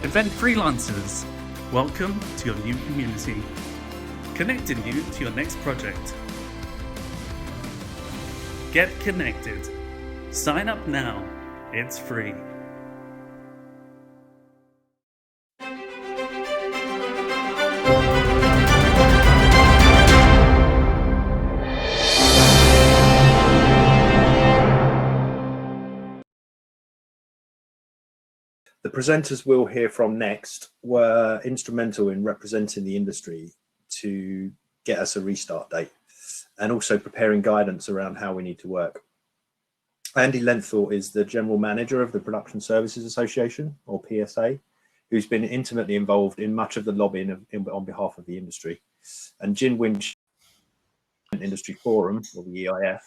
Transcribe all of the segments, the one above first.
Event freelancers, welcome to your new community, connecting you to your next project. Get connected. Sign up now. It's free. The presenters we'll hear from next were instrumental in representing the industry to get us a restart date and also preparing guidance around how we need to work. Andy Lenthall is the General Manager of the Production Services Association, or PSA, who's been intimately involved in much of the lobbying on behalf of the industry. And Jin Winship, Industry Forum, or the EIF,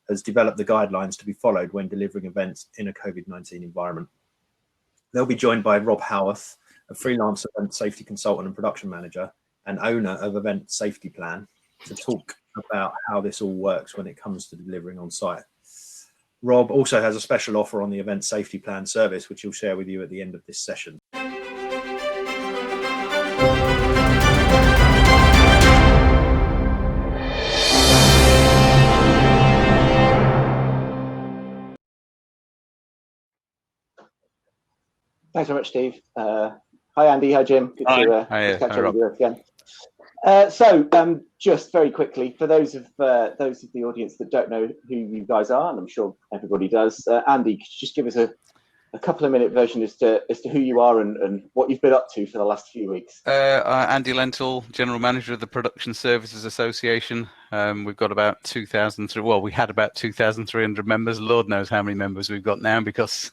has developed the guidelines to be followed when delivering events in a COVID-19 environment. They'll be joined by Rob Haworth, a freelance event safety consultant and production manager and owner of Event Safety Plan, to talk about how this all works when it comes to delivering on site. Rob also has a special offer on the Event Safety Plan service, which he'll share with you at the end of this session. Thanks very much, Steve. Hi, Andy. Hi, Jim. Good to catch up with you again. Just very quickly, for those of the audience that don't know who you guys are, and I'm sure everybody does, Andy, could you just give us a couple of minute version as to who you are and what you've been up to for the last few weeks? Andy Lenthall, General Manager of the Production Services Association. We've got about 2,000. Well, we had about 2,300 members. Lord knows how many members we've got now because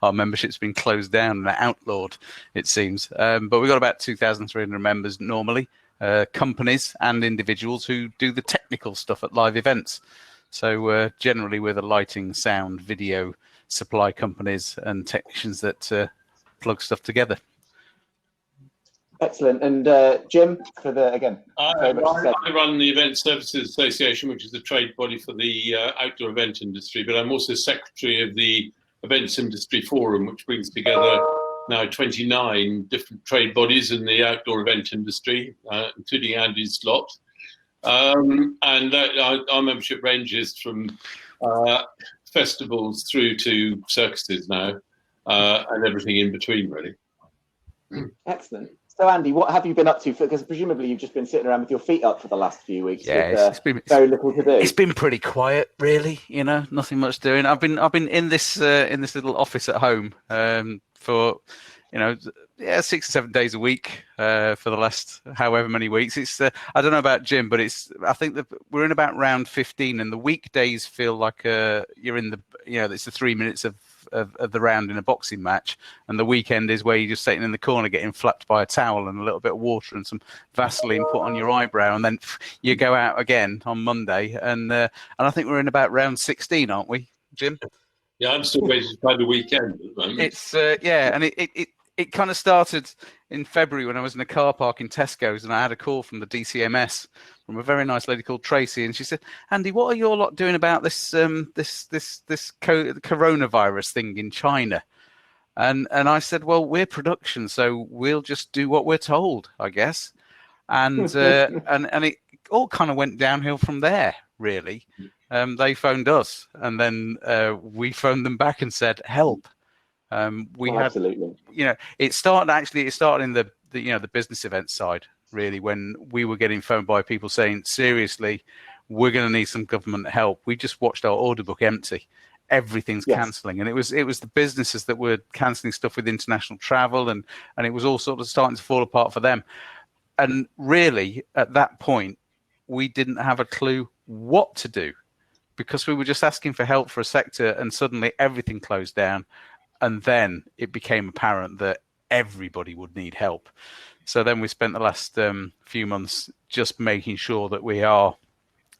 our membership's been closed down and outlawed, it seems. But we've got about 2,300 members normally. Companies and individuals who do the technical stuff at live events. So generally we're the lighting, sound, video supply companies and technicians that plug stuff together. Excellent. And Jim, for the I run the Event Services Association, which is the trade body for the outdoor event industry, but I'm also secretary of the Events Industry Forum, which brings together now 29 different trade bodies in the outdoor event industry, including Andy's lot. And our membership ranges from festivals through to circuses now, and everything in between, really. Excellent. So, Andy, what have you been up to? Because presumably you've just been sitting around with your feet up for the last few weeks. Yeah, it's been very little to do. It's been pretty quiet, really. You know, nothing much doing. I've been in this little office at home for 6 or 7 days a week for the last however many weeks. It's I don't know about Jim, but I think that we're in about round 15, and the weekdays feel like you're in the it's the 3 minutes of the round in a boxing match, and the weekend is where you're just sitting in the corner getting flapped by a towel and a little bit of water and some Vaseline put on your eyebrow, and then you go out again on Monday, and I think we're in about round 16, aren't we, Jim? Yeah, I'm still waiting to find the weekend at the moment. It's and it kind of started in February when I was in a car park in Tesco's, and I had a call from the DCMS from a very nice lady called Tracy, and she said, "Andy, what are your lot doing about this coronavirus thing in China?" And I said, "Well, we're production, so we'll just do what we're told, I guess." And and it all kind of went downhill from there, really. They phoned us, and then we phoned them back and said, "Help." Absolutely. It started in the business event side, really, when we were getting phoned by people saying, seriously, we're going to need some government help. We just watched our order book empty. Everything's cancelling. And it was the businesses that were cancelling stuff with international travel, and it was all sort of starting to fall apart for them. And really, at that point, we didn't have a clue what to do, because we were just asking for help for a sector, and suddenly everything closed down. And then it became apparent that everybody would need help. So then we spent the last few months just making sure that we are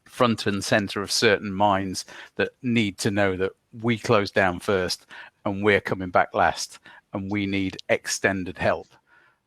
front and center of certain minds that need to know that we closed down first and we're coming back last, and we need extended help.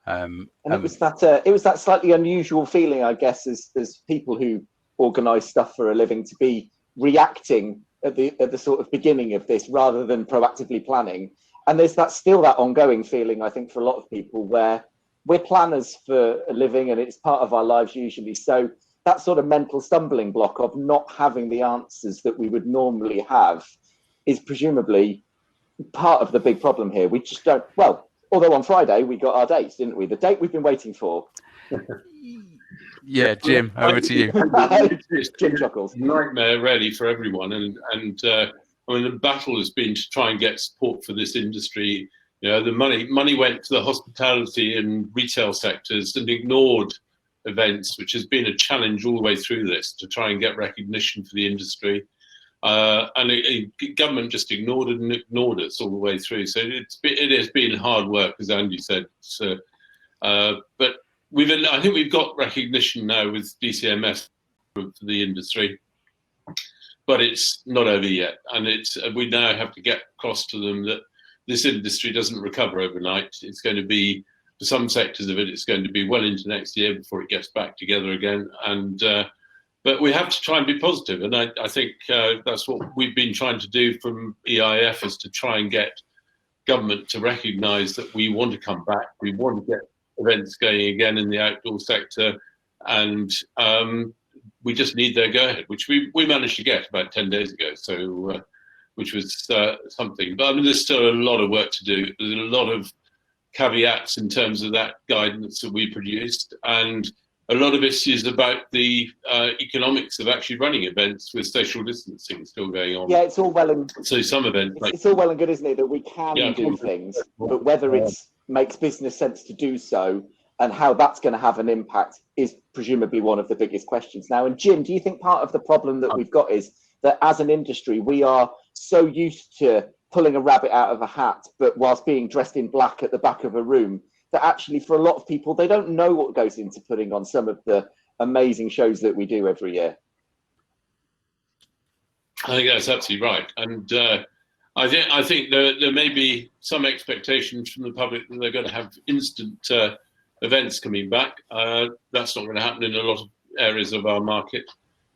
And it was that slightly unusual feeling, I guess, as people who organise stuff for a living, to be reacting at the sort of beginning of this rather than proactively planning. And there's still that ongoing feeling, I think, for a lot of people where we're planners for a living and it's part of our lives usually. So that sort of mental stumbling block of not having the answers that we would normally have is presumably part of the big problem here. We just don't, well, although on Friday we got our dates, didn't we? The date we've been waiting for. Yeah, Jim, over to you. Jim chuckles. Nightmare really for everyone, and I mean, the battle has been to try and get support for this industry. You know, the money went to the hospitality and retail sectors and ignored events, which has been a challenge all the way through this to try and get recognition for the industry. And government just ignored it and ignored us all the way through. So it has been hard work, as Andy said. So, but I think we've got recognition now with DCMS for the industry, but it's not over yet. And we now have to get across to them that this industry doesn't recover overnight. It's going to be, for some sectors of it, it's going to be well into next year before it gets back together again. And but we have to try and be positive. And I think that's what we've been trying to do from EIF, is to try and get government to recognise that we want to come back. We want to get events going again in the outdoor sector. And we just need their go-ahead, which we managed to get about 10 days ago. So, which was something. But I mean, there's still a lot of work to do. There's a lot of caveats in terms of that guidance that we produced, and a lot of issues about the economics of actually running events with social distancing still going on. Yeah, it's all well and so some events. It's all well and good, isn't it, that we can do things, but whether it makes business sense to do so and how that's going to have an impact is presumably one of the biggest questions now. And Jim, do you think part of the problem that we've got is that as an industry, we are so used to pulling a rabbit out of a hat, but whilst being dressed in black at the back of a room, that actually for a lot of people, they don't know what goes into putting on some of the amazing shows that we do every year? I think that's absolutely right. And I think there may be some expectations from the public that they're going to have instant events coming back. That's not going to happen in a lot of areas of our market.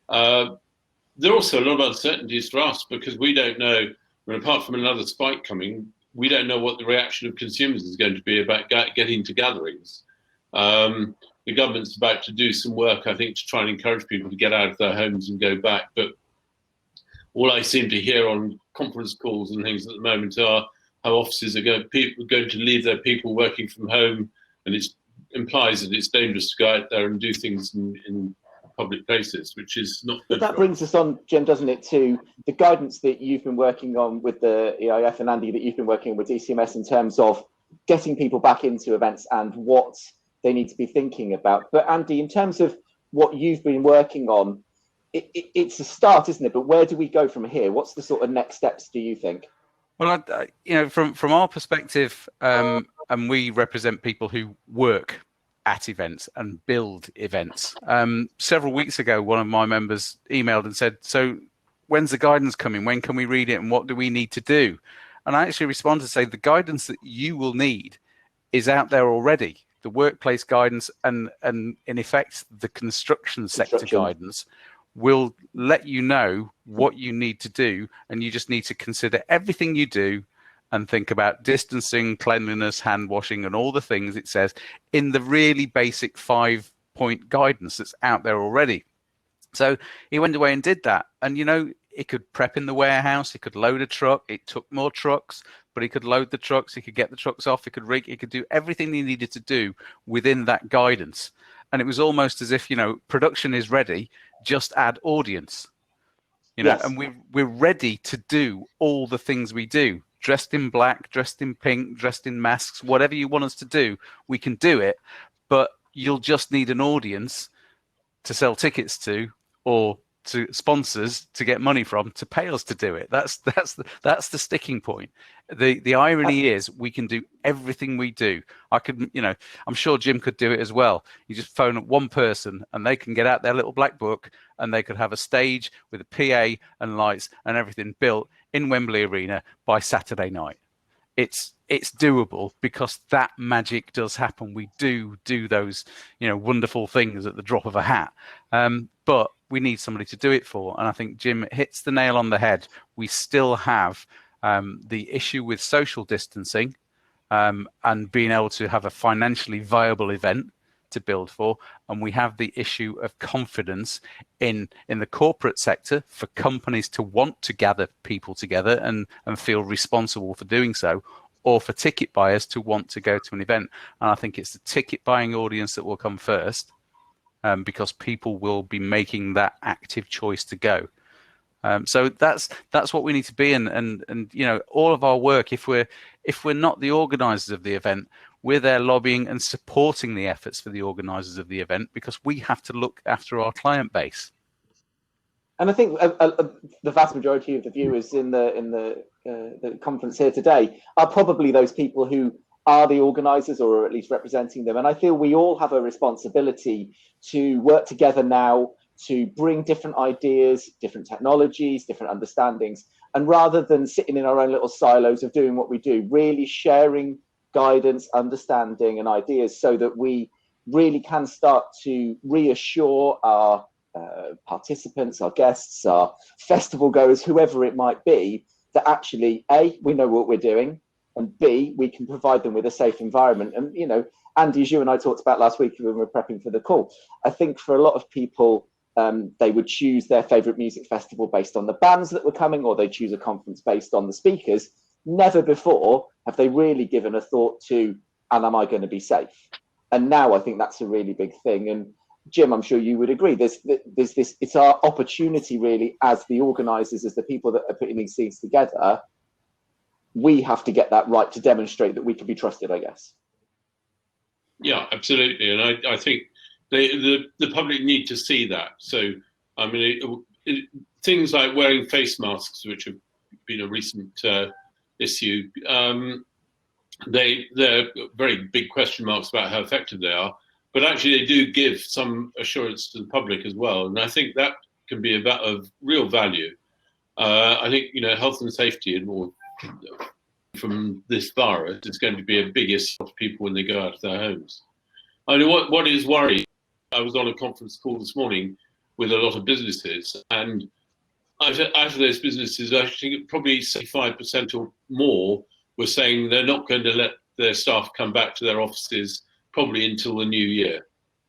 There are also a lot of uncertainties for us because we don't know, apart from another spike coming, we don't know what the reaction of consumers is going to be about getting to gatherings. The government's about to do some work, I think, to try and encourage people to get out of their homes and go back. But all I seem to hear on conference calls and things at the moment are how offices are going to leave their people working from home, and it implies that it's dangerous to go out there and do things in public places, which is not good. But that brings us on, Jim, doesn't it, to the guidance that you've been working on with the EIF, and Andy, that you've been working with DCMS in terms of getting people back into events and what they need to be thinking about. But Andy, in terms of what you've been working on, it's a start, isn't it? But where do we go from here? What's the sort of next steps, do you think? Well, from our perspective, and we represent people who work at events and build events. Several weeks ago, one of my members emailed and said, so when's the guidance coming? When can we read it? And what do we need to do? And I actually responded to say the guidance that you will need is out there already. The workplace guidance and in effect, the construction sector guidance will let you know what you need to do. And you just need to consider everything you do and think about distancing, cleanliness, hand washing, and all the things it says in the really basic 5-point guidance that's out there already. So he went away and did that. And, it could prep in the warehouse, it could load a truck, it took more trucks, but he could load the trucks, he could get the trucks off, he could rig, he could do everything he needed to do within that guidance. And it was almost as if, production is ready, just add audience. Yes. And we're ready to do all the things we do. Dressed in black, dressed in pink, dressed in masks, whatever you want us to do, we can do it. But you'll just need an audience to sell tickets to, or to sponsors to get money from, to pay us to do it. That's the sticking point. The irony is we can do everything we do. I could, I'm sure Jim could do it as well. You just phone up one person and they can get out their little black book and they could have a stage with a PA and lights and everything built in Wembley Arena by Saturday night. It's doable because that magic does happen. We do those, wonderful things at the drop of a hat. But we need somebody to do it for. And I think Jim hits the nail on the head. We still have the issue with social distancing, and being able to have a financially viable event to build for, and we have the issue of confidence in the corporate sector for companies to want to gather people together and feel responsible for doing so, or for ticket buyers to want to go to an event. And I think it's the ticket buying audience that will come first, because people will be making that active choice to go. So that's what we need to be, and all of our work, if we're not the organisers of the event, we're there lobbying and supporting the efforts for the organisers of the event, because we have to look after our client base. And I think the vast majority of the viewers in the conference here today are probably those people who are the organisers, or at least representing them. And I feel we all have a responsibility to work together now to bring different ideas, different technologies, different understandings, and rather than sitting in our own little silos of doing what we do, really sharing guidance, understanding, and ideas, so that we really can start to reassure our participants, our guests, our festival goers, whoever it might be, that actually, A, we know what we're doing, and B, we can provide them with a safe environment. And, Andy, as you and I talked about last week when we were prepping for the call, I think for a lot of people, they would choose their favourite music festival based on the bands that were coming, or they choose a conference based on the speakers. Never before have they really given a thought to, and am I going to be safe? And now I think that's a really big thing. And Jim, I'm sure you would agree. There's this. It's our opportunity, really, as the organisers, as the people that are putting these things together. We have to get that right to demonstrate that we can be trusted, I guess. Yeah, absolutely. And I think the public need to see that. So, I mean, things like wearing face masks, which have been a recent issue, they're very big question marks about how effective they are. But actually, they do give some assurance to the public as well. And I think that can be of real value. I think, health and safety and more from this virus is going to be a big issue for people when they go out of their homes. I mean, what is worrying, I was on a conference call this morning with a lot of businesses, and out of those businesses, I think probably 65% or more were saying they're not going to let their staff come back to their offices probably until the new year.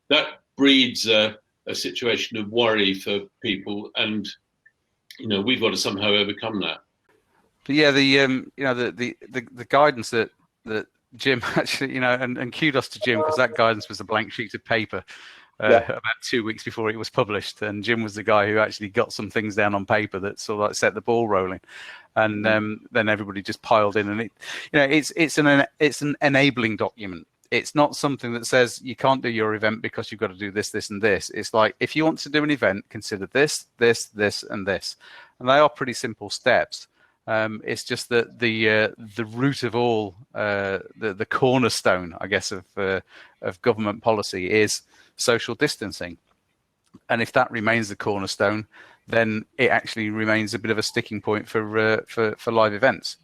That breeds a situation of worry for people, and we've got to somehow overcome that. But yeah, the guidance that Jim actually, and kudos to Jim, because that guidance was a blank sheet of paper about 2 weeks before it was published, and Jim was the guy who actually got some things down on paper that sort of like set the ball rolling, and then everybody just piled in, and it's an enabling document. It's not something that says you can't do your event because you've got to do this, this, and this. It's like, if you want to do an event, consider this, this, this, and this, and they are pretty simple steps. It's just that the root of all, the cornerstone, I guess, of government policy is social distancing, and if that remains the cornerstone, then it actually remains a bit of a sticking point for live events.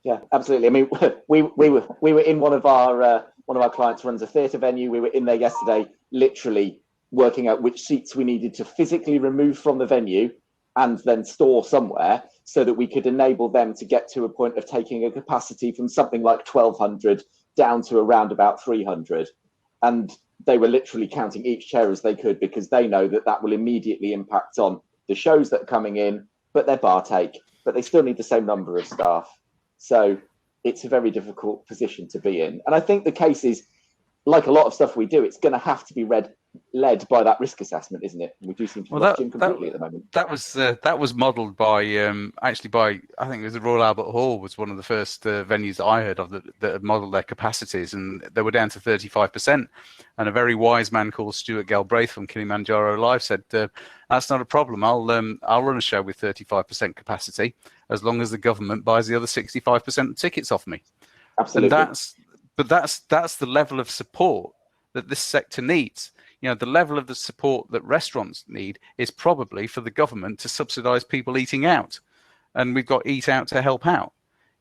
Yeah, absolutely. I mean, we were in one of our clients runs a theatre venue. We were in there yesterday, literally working out which seats we needed to physically remove from the venue and then store somewhere, so that we could enable them to get to a point of taking a capacity from something like 1,200 down to around about 300. And they were literally counting each chair as they could, because they know that will immediately impact on the shows that are coming in, but their bar take, but they still need the same number of staff. So it's a very difficult position to be in. And I think the case is, like a lot of stuff we do, it's going to have to be led by that risk assessment, isn't it? We do seem to watch Jim completely at the moment. That was modelled by I think it was the Royal Albert Hall was one of the first venues that I heard of that had modelled their capacities, and they were down to 35%. And a very wise man called Stuart Galbraith from Kilimanjaro Live said, "That's not a problem. I'll run a show with 35% capacity as long as the government buys the other 65% of tickets off me." Absolutely. And that's the level of support that this sector needs. The level of the support that restaurants need is probably for the government to subsidise people eating out, and we've got Eat Out to help out.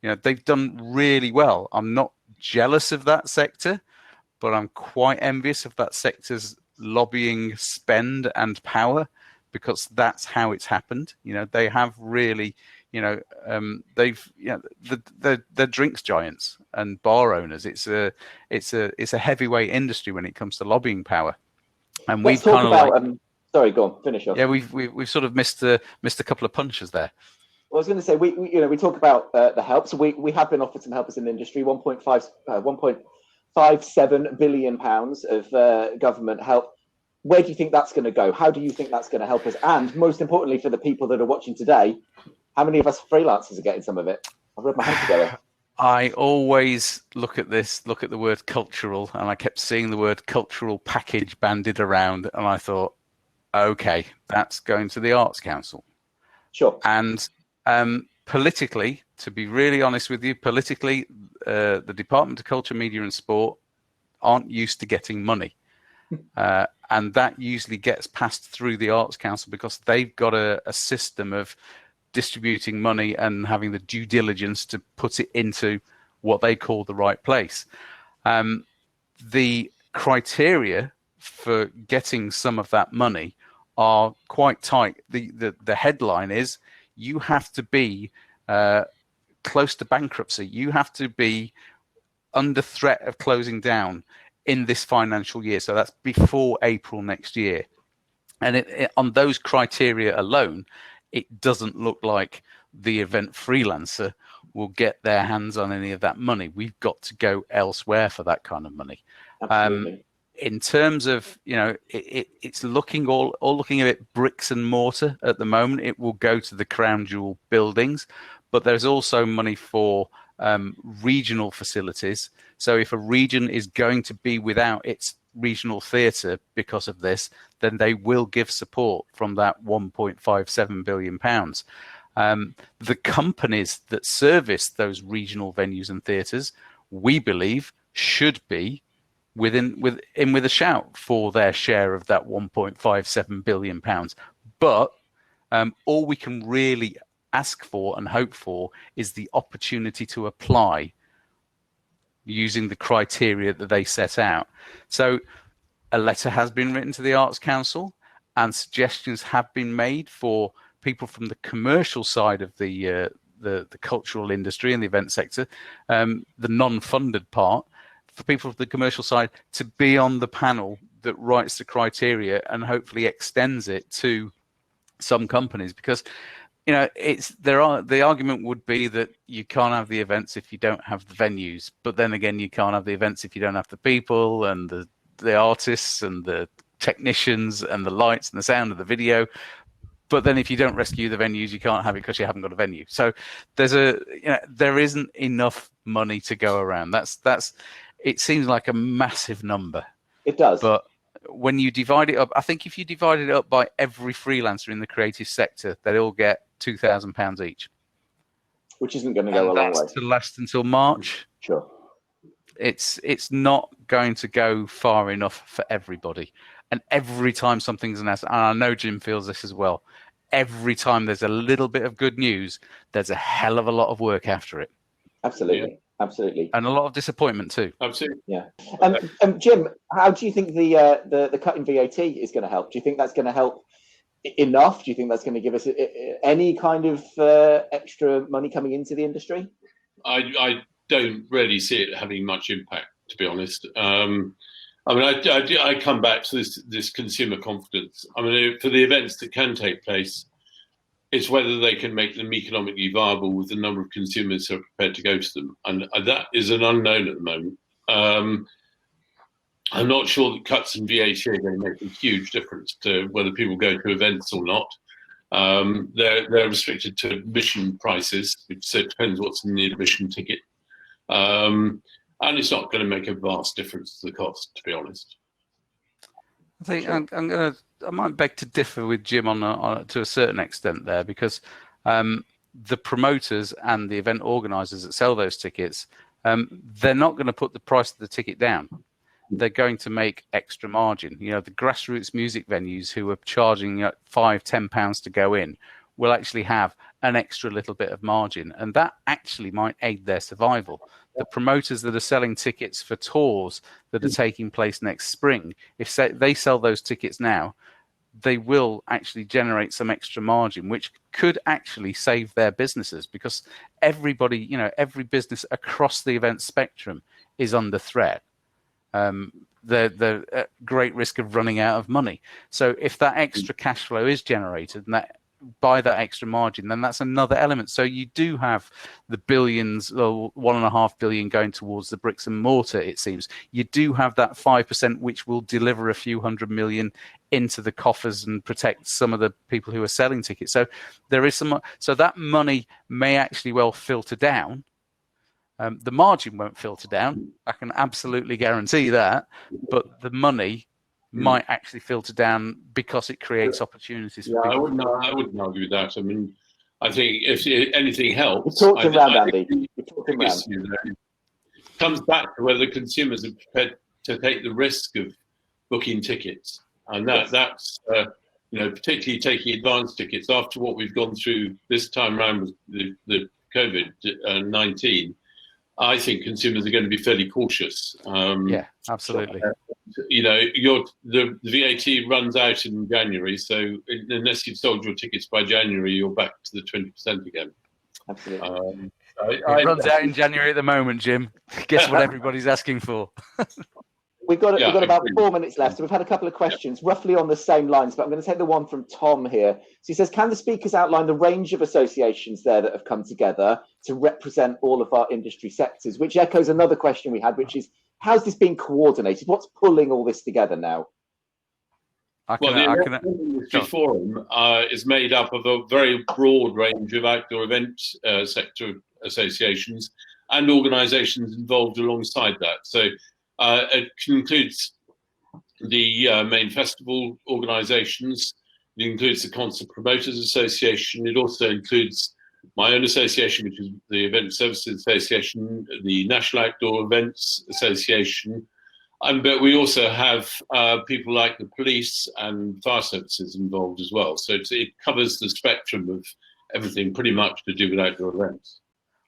They've done really well. I'm not jealous of that sector, but I'm quite envious of that sector's lobbying spend and power, because that's how it's happened. They have really, they've they're drinks giants and bar owners. It's a heavyweight industry when it comes to lobbying power, and Let's we've talk kind of about. Sorry, go on, finish off. yeah, we've sort of missed a couple of punches there. Well, I was going to say we talk about the help. So we have been offered some helpers in the industry. 1.57 billion pounds of government help. Where do you think that's going to go? How do you think that's going to help us? And most importantly, for the people that are watching today, how many of us freelancers are getting some of it? I've rubbed my hands together. I always look at the word cultural, and I kept seeing the word cultural package bandied around, and I thought, okay, that's going to the Arts Council. Sure. And politically, to be really honest with you, the Department of Culture, Media and Sport aren't used to getting money. And that usually gets passed through the Arts Council because they've got a system of distributing money and having the due diligence to put it into what they call the right place. The criteria for getting some of that money are quite tight. The headline is you have to be close to bankruptcy. You have to be under threat of closing down in this financial year. So that's before April next year. And on those criteria alone, it doesn't look like the event Freelancer will get their hands on any of that money. We've got to go elsewhere for that kind of money. Absolutely. In terms of, it's looking all looking a bit bricks and mortar at the moment. It will go to the crown jewel buildings, but there's also money for regional facilities. So if a region is going to be without its regional theatre because of this, then they will give support from that £1.57 billion. The companies that service those regional venues and theatres, we believe, should be with a shout for their share of that £1.57 billion. But all we can really ask for and hope for is the opportunity to apply using the criteria that they set out. So a letter has been written to the Arts Council and suggestions have been made for people from the commercial side of the cultural industry and the event sector, the non-funded part, for people from the commercial side to be on the panel that writes the criteria and hopefully extends it to some companies, because the argument would be that you can't have the events if you don't have the venues, but then again you can't have the events if you don't have the people and the artists and the technicians and the lights and the sound of the video. But then if you don't rescue the venues, you can't have it because you haven't got a venue. So there isn't enough money to go around. It seems like a massive number. It does. But when you divide it up, I think if you divided it up by every freelancer in the creative sector, they all get £2,000 each. Which isn't going to go a long way. That's to last until March. Sure. It's not going to go far enough for everybody. And every time something's announced, and I know Jim feels this as well, every time there's a little bit of good news, there's a hell of a lot of work after it. Absolutely. Yeah. Absolutely. And a lot of disappointment too. Absolutely. Yeah. Jim, how do you think the cut in VAT is going to help? Do you think that's going to help enough? Do you think that's going to give us any kind of extra money coming into the industry? I don't really see it having much impact, to be honest. I come back to this consumer confidence. I mean, for the events that can take place, it's whether they can make them economically viable with the number of consumers who are prepared to go to them. And that is an unknown at the moment. I'm not sure that cuts in VAT are going to make a huge difference to whether people go to events or not. They're restricted to admission prices, so it depends what's in the admission ticket. And it's not going to make a vast difference to the cost, to be honest. I think I might beg to differ with Jim on to a certain extent there, because the promoters and the event organisers that sell those tickets, they're not going to put the price of the ticket down. They're going to make extra margin. The grassroots music venues who are charging £5-10 to go in will actually have an extra little bit of margin, and that actually might aid their survival. The promoters that are selling tickets for tours that are taking place next spring, if they sell those tickets now, they will actually generate some extra margin, which could actually save their businesses, because everybody, you know, every business across the event spectrum is under threat. They're at great risk of running out of money. So if that extra cash flow is generated and that by that extra margin, then that's another element. So you do have the billions, or 1.5 billion going towards the bricks and mortar, it seems. You do have that 5%, which will deliver a few hundred million into the coffers and protect some of the people who are selling tickets. So there is some, so that money may actually well filter down. The margin won't filter down. I can absolutely guarantee that. But the money might actually filter down because it creates opportunities for people. I wouldn't argue with that. I mean, I think if anything helps, We talked him round, Andy. We talked him round. It comes back to whether consumers are prepared to take the risk of booking tickets, and that's you know, particularly taking advance tickets after what we've gone through this time around with the COVID-19. I think consumers are going to be fairly cautious. Yeah, absolutely. You know, the VAT runs out in January, so unless you've sold your tickets by January, you're back to the 20% again. Absolutely. It runs out in January at the moment, Jim. Guess what everybody's asking for? We've got about 4 minutes left. So we've had a couple of questions roughly on the same lines, but I'm going to take the one from Tom here. So he says, can the speakers outline the range of associations there that have come together to represent all of our industry sectors, which echoes another question we had, which is, how's this being coordinated? What's pulling all this together now? The Industry Forum is made up of a very broad range of outdoor event sector associations and organisations involved alongside that. So it includes the main festival organisations. It includes the Concert Promoters Association. It also includes my own association, which is the Event Services Association, the National Outdoor Events Association. But we also have people like the police and fire services involved as well. So it covers the spectrum of everything pretty much to do with outdoor events.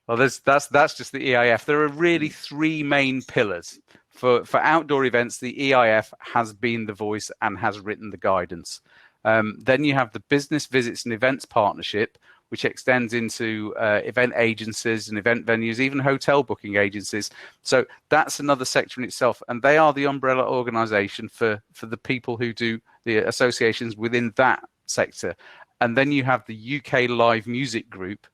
Well, that's just the EIF. There are really three main pillars. For outdoor events, the EIF has been the voice and has written the guidance. Then you have the Business Visits and Events Partnership, which extends into event agencies and event venues, even hotel booking agencies. So that's another sector in itself. And they are the umbrella organisation for the people who do the associations within that sector. And then you have the UK Live Music Group,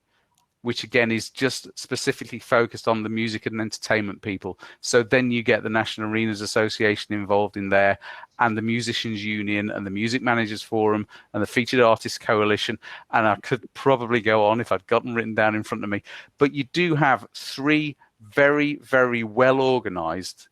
which again is just specifically focused on the music and entertainment people. So then you get the National Arenas Association involved in there, and the Musicians Union and the Music Managers Forum and the Featured Artists Coalition. And I could probably go on if I'd gotten written down in front of me. But you do have three very, very well organised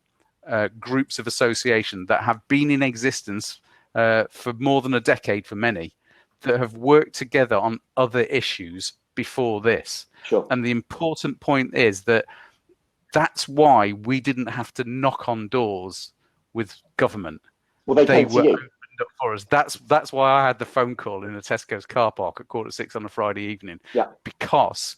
groups of association that have been in existence for more than a decade for many, that have worked together on other issues before this. Sure. And the important point is that that's why we didn't have to knock on doors with government. Well, they were you. opened up for us. That's why I had the phone call in the Tesco's car park at 6:15 on a Friday evening. Yeah. Because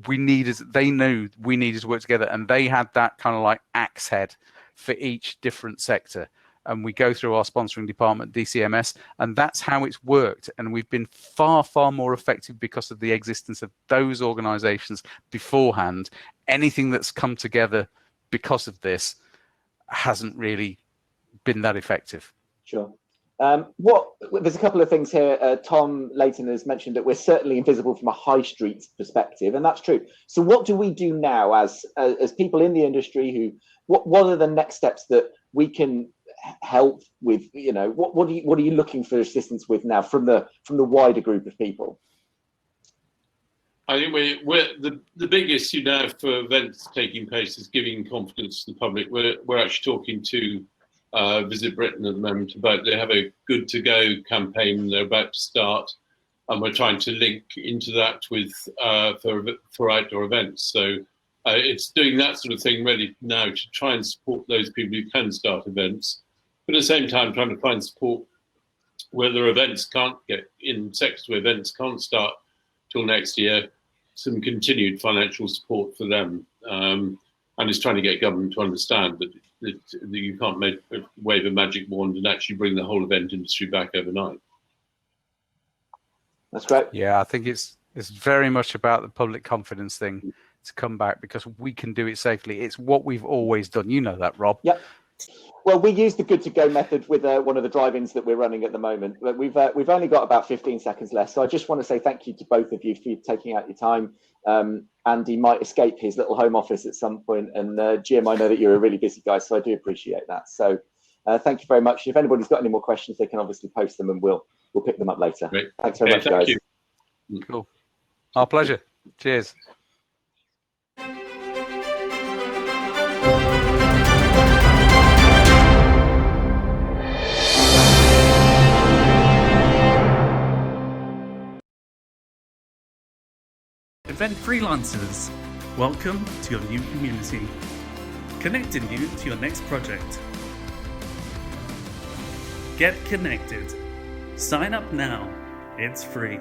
they knew we needed to work together, and they had that kind of like axe head for each different sector. And we go through our sponsoring department, DCMS, and that's how it's worked. And we've been far, far more effective because of the existence of those organisations beforehand. Anything that's come together because of this hasn't really been that effective. Sure. There's a couple of things here. Tom Layton has mentioned that we're certainly invisible from a high street perspective, and that's true. So what do we do now as people in the industry? What are the next steps that we can help with? You know, what are you looking for assistance with now from the wider group of people? I think we're the big issue now for events taking place is giving confidence to the public. We're actually talking to Visit Britain at the moment about they have a Good to Go campaign they're about to start, and we're trying to link into that with for outdoor events. So it's doing that sort of thing really now to try and support those people who can start events, but at the same time trying to find support where their events can't get in sectors where events can't start till next year, some continued financial support for them, and is trying to get government to understand that you can't wave a magic wand and actually bring the whole event industry back overnight. That's great. Yeah, I think it's very much about the public confidence thing to come back, because we can do it safely. It's what we've always done. You know that, Rob. Yep. Well, we use the good to go method with one of the drive-ins that we're running at the moment. But we've only got about 15 seconds left, so I just want to say thank you to both of you for taking out your time. Andy might escape his little home office at some point, and Jim, I know that you're a really busy guy, so I do appreciate that. So thank you very much. If anybody's got any more questions, they can obviously post them, and we'll pick them up later. Great. Thanks very much, guys. You. Cool. Our pleasure. Cheers. Event freelancers, welcome to your new community, connecting you to your next project. Get connected. Sign up now. It's free.